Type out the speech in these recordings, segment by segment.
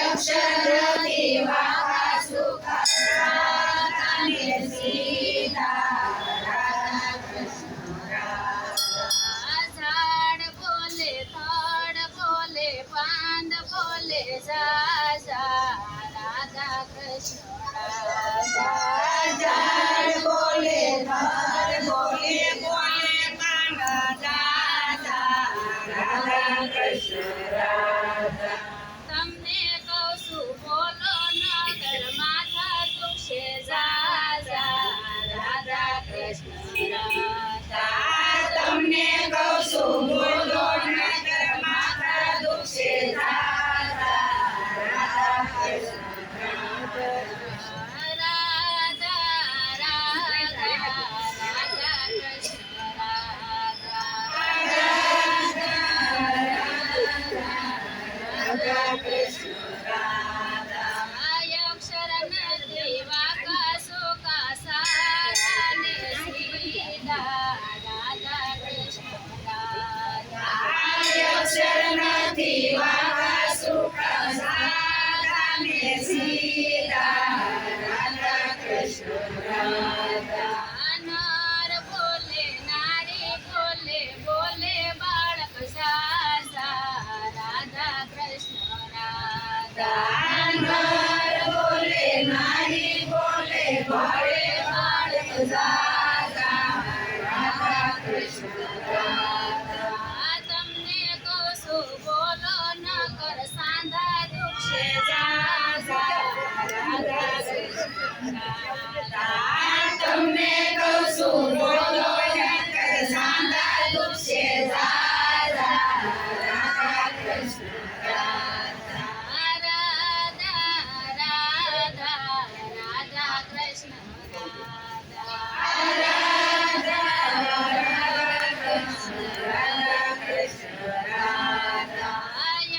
अक्षर देवा सुख सीता झाड़ बोले थड़ बोले पांद बोले जा राधा कृष्ण झाड़ बोले थड़ बोले बोले पांद जा राधा कृष्ण राधा તમને કહું છું બોલો ન કર માથા દુખે જા રાધા કૃષ્ણ રાધા તમને કહું છું બોલો નકર માથા દુખે રાધા કૃષ્ણ રાધા કૃષ્ણ રાધા કૃષ્ણ રાધા અક્ષર નથી વાકા સુકા સારા ને સીધા રાધા કૃષ્ણ રાધા અક્ષર નથી વાકા સુખ સાધા ને સીધા રાધા કૃષ્ણ રાધા નર બોલે નારી બોલે બોલે બાળક સાસા રાધા કૃષ્ણ રાધા નર બોલે નારી બોલે ભળે બાળક જાતા રાધા કૃષ્ણ રાધા તમને કહું છું બોલો ન કર સાંધા દુખે જા રાધા કૃષ્ણ રાધા તમને કહું છું બોલો નકર સાંધા દુખે જાતા રાધા કૃષ્ણ રાધા રાધા કૃષ્ણ રાધા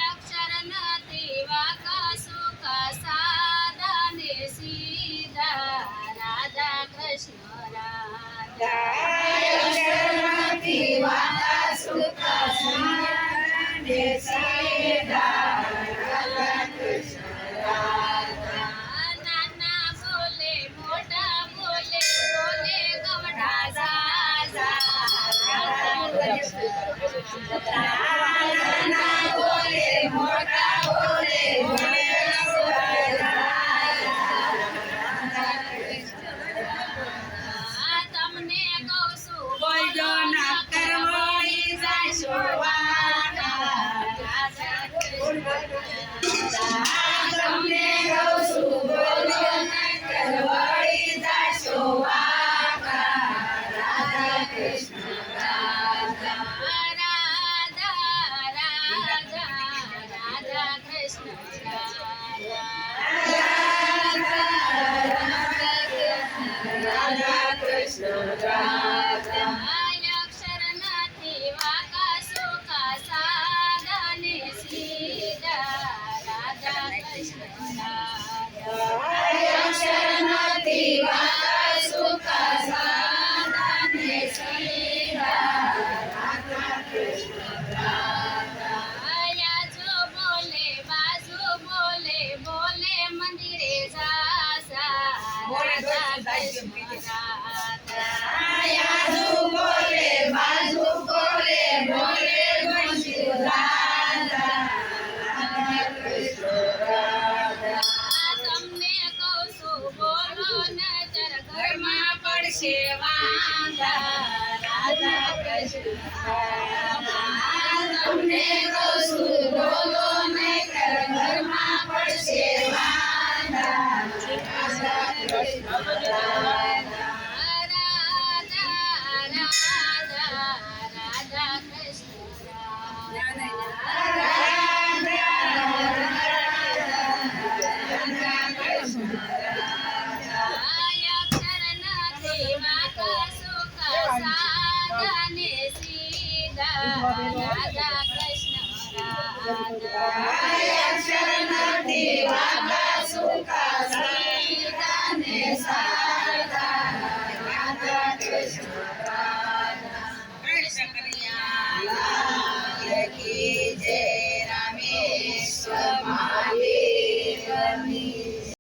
અક્ષર નથી વાકા સુકા સાદા ને સીધા રાધા કૃષ્ણ રાધા નાના બોલે મોટા બોલે બોલે ગવડા જા રાધા તમને કહું છું બોલો ન કરવોડી જાશો તમને કહું છું બોલો નકર વળી જાશો વાકા રાધા કૃષ્ણ રાધા રાધા કૃષ્ણ રાધા કૃષ્ણ રાધા અક્ષર નથી વાકા સુકા સાદા ને સીધા રાધા કૃષ્ણ અક્ષર નથી વાકા સુખા સાધા ને સીધા રાધા કૃષ્ણ રાધા આજો બોલે બાજુ બોલે બોલે મંદિરે જાસા રાધા કૃષ્ણ રાધા યાદુ બોલે બાજુ બોલે બોલે બંશી રાધા રાધા કૃષ્ણ રાધા તમને કહું છું બોલો નજર ઘરમાં પડશે વાંધા રાધા કૃષ્ણ તમને કહું છું બોલો નકર ઘરમાં પડશે વાંધા રાધા કૃષ્ણ રાધા રાધા કૃષ્ણ અક્ષર નથી વાકા સુકા સાદા ને સીધા રાધા કૃષ્ણ રાધા અક્ષર નથી વાકા સુખા